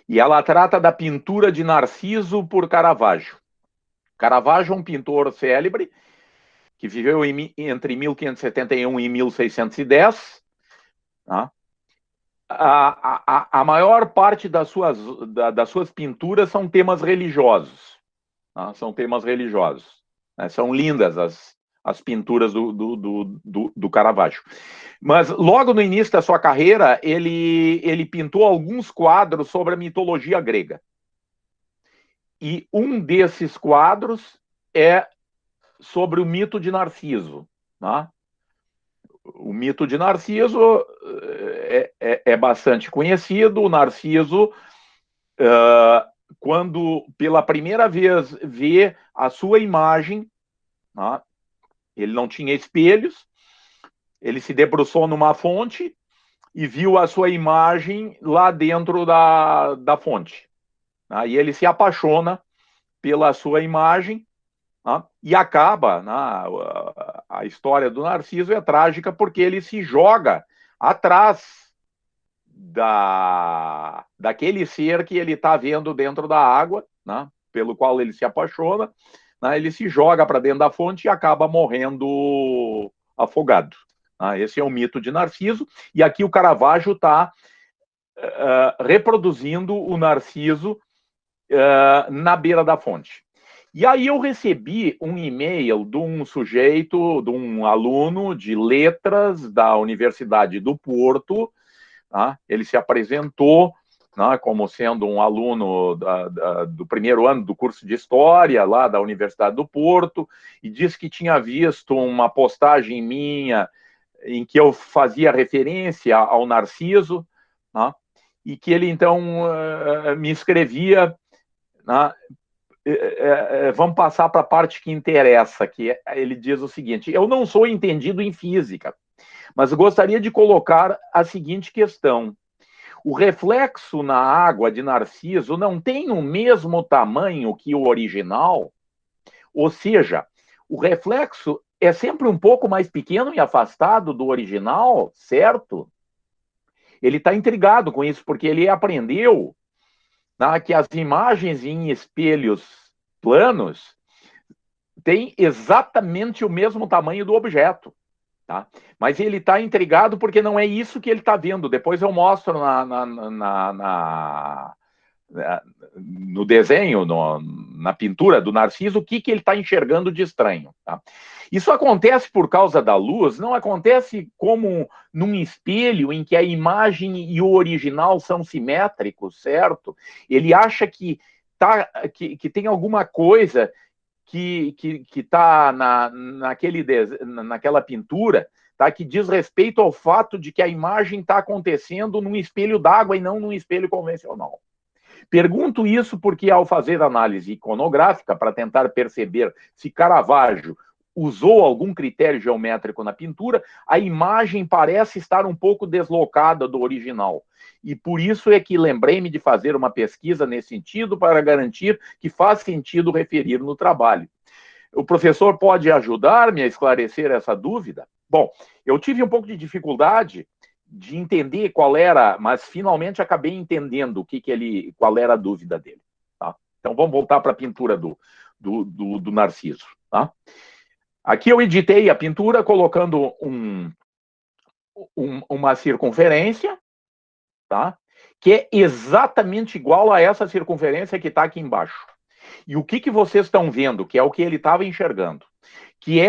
E ela trata da pintura de Narciso por Caravaggio. Caravaggio é um pintor célebre que viveu entre 1571 e 1610. Tá? A maior parte das suas pinturas são temas religiosos. Tá? São temas religiosos. Né? São lindas as pinturas do Caravaggio. Mas logo no início da sua carreira, ele pintou alguns quadros sobre a mitologia grega. E um desses quadros é sobre o mito de Narciso. Tá? O mito de Narciso é bastante conhecido. O Narciso, quando pela primeira vez vê a sua imagem, tá? Ele não tinha espelhos, ele se debruçou numa fonte e viu a sua imagem lá dentro da fonte. Tá? E ele se apaixona pela sua imagem. E acaba, a história do Narciso é trágica porque ele se joga atrás daquele ser que ele está vendo dentro da água, né, pelo qual ele se apaixona, né, ele se joga para dentro da fonte e acaba morrendo afogado. Né. Esse é o mito de Narciso, e aqui o Caravaggio está reproduzindo o Narciso na beira da fonte. E aí eu recebi um e-mail de um sujeito, de um aluno de letras da Universidade do Porto. Tá? Ele se apresentou, né, como sendo um aluno do primeiro ano do curso de História lá da Universidade do Porto, e disse que tinha visto uma postagem minha em que eu fazia referência ao Narciso, né, e que ele então me escrevia, né. Vamos passar para a parte que interessa, que ele diz o seguinte: eu não sou entendido em física, mas gostaria de colocar a seguinte questão. O reflexo na água de Narciso não tem o mesmo tamanho que o original? Ou seja, o reflexo é sempre um pouco mais pequeno e afastado do original, certo? Ele está intrigado com isso, porque ele aprendeu, tá, que as imagens em espelhos planos têm exatamente o mesmo tamanho do objeto. Tá? Mas ele está intrigado porque não é isso que ele está vendo. Depois eu mostro no desenho, na pintura do Narciso, o que ele está enxergando de estranho. Tá? Isso acontece por causa da luz, não acontece como num espelho em que a imagem e o original são simétricos, certo? Ele acha que tem alguma coisa que está naquela pintura, tá, que diz respeito ao fato de que a imagem está acontecendo num espelho d'água e não num espelho convencional. Pergunto isso porque, ao fazer análise iconográfica para tentar perceber se Caravaggio usou algum critério geométrico na pintura, a imagem parece estar um pouco deslocada do original. E por isso é que lembrei-me de fazer uma pesquisa nesse sentido para garantir que faz sentido referir no trabalho. O professor pode ajudar-me a esclarecer essa dúvida? Bom, eu tive um pouco de dificuldade de entender qual era, mas finalmente acabei entendendo qual era a dúvida dele. Tá? Então vamos voltar para a pintura do Narciso. Tá? Aqui eu editei a pintura colocando uma circunferência, tá? Que é exatamente igual a essa circunferência que está aqui embaixo. E o que vocês estão vendo, que é o que ele estava enxergando, que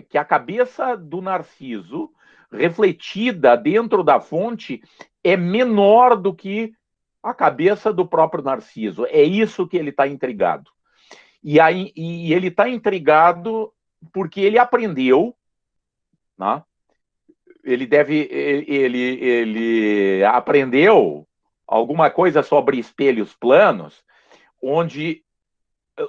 que a cabeça do Narciso, refletida dentro da fonte, é menor do que a cabeça do próprio Narciso. É isso que ele está intrigado. E ele está intrigado porque ele aprendeu, né? Ele aprendeu alguma coisa sobre espelhos planos, onde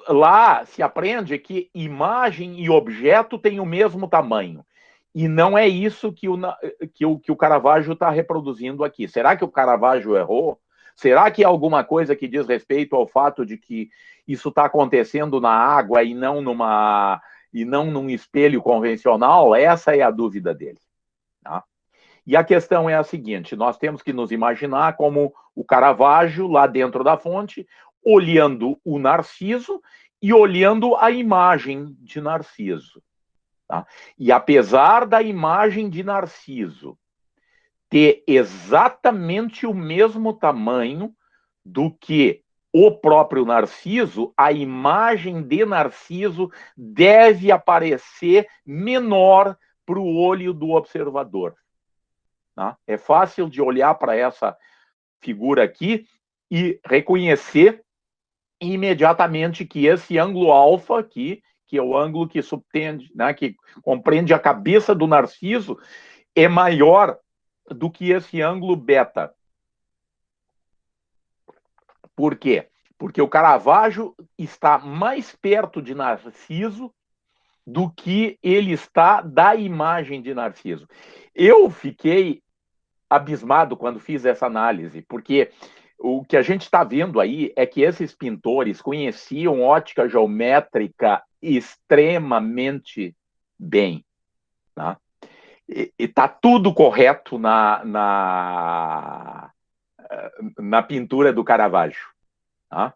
lá se aprende que imagem e objeto têm o mesmo tamanho. E não é isso que o Caravaggio está reproduzindo aqui. Será que o Caravaggio errou? Será que é alguma coisa que diz respeito ao fato de que isso está acontecendo na água e não num espelho convencional? Essa é a dúvida dele. Tá? E a questão é a seguinte: nós temos que nos imaginar como o Caravaggio lá dentro da fonte, olhando o Narciso e olhando a imagem de Narciso. Tá? E apesar da imagem de Narciso ter exatamente o mesmo tamanho do que o próprio Narciso, a imagem de Narciso deve aparecer menor para o olho do observador. Tá? É fácil de olhar para essa figura aqui e reconhecer imediatamente que esse ângulo alfa aqui, que é o ângulo que subtende, né, que compreende a cabeça do Narciso, é maior do que esse ângulo beta. Por quê? Porque o Caravaggio está mais perto de Narciso do que ele está da imagem de Narciso. Eu fiquei abismado quando fiz essa análise, porque o que a gente está vendo aí é que esses pintores conheciam ótica geométrica extremamente bem. Tá? E está tudo correto na pintura do Caravaggio. Tá?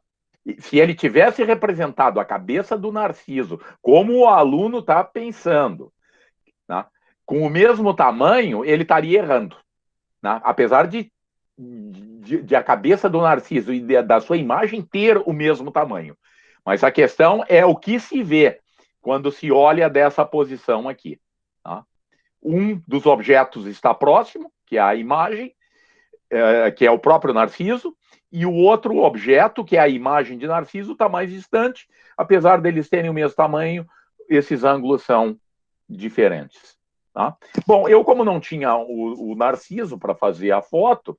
Se ele tivesse representado a cabeça do Narciso, como o aluno está pensando, tá? Com o mesmo tamanho, ele estaria errando. Tá? Apesar de a cabeça do Narciso e da sua imagem ter o mesmo tamanho. Mas a questão é o que se vê quando se olha dessa posição aqui. Tá? Um dos objetos está próximo, que é a imagem, que é o próprio Narciso, e o outro objeto, que é a imagem de Narciso, está mais distante. Apesar deles terem o mesmo tamanho, esses ângulos são diferentes. Tá? Bom, eu como não tinha o Narciso para fazer a foto,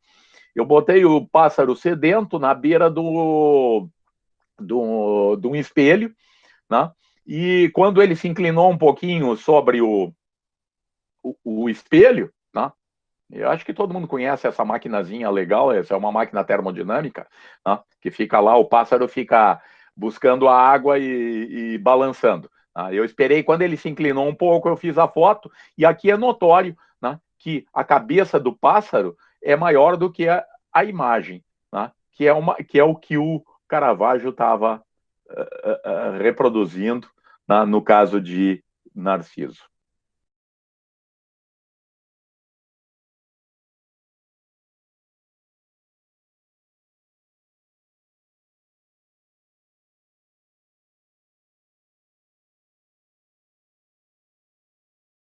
eu botei o pássaro sedento na beira de um espelho, né? E quando ele se inclinou um pouquinho sobre o espelho, né? Eu acho que todo mundo conhece essa maquinazinha legal, essa é uma máquina termodinâmica, né? Que fica lá, o pássaro fica buscando a água e balançando. Né? Eu esperei, quando ele se inclinou um pouco, eu fiz a foto, e aqui é notório, né, que a cabeça do pássaro é maior do que a imagem, né? Que é o que o Caravaggio estava reproduzindo, né, no caso de Narciso.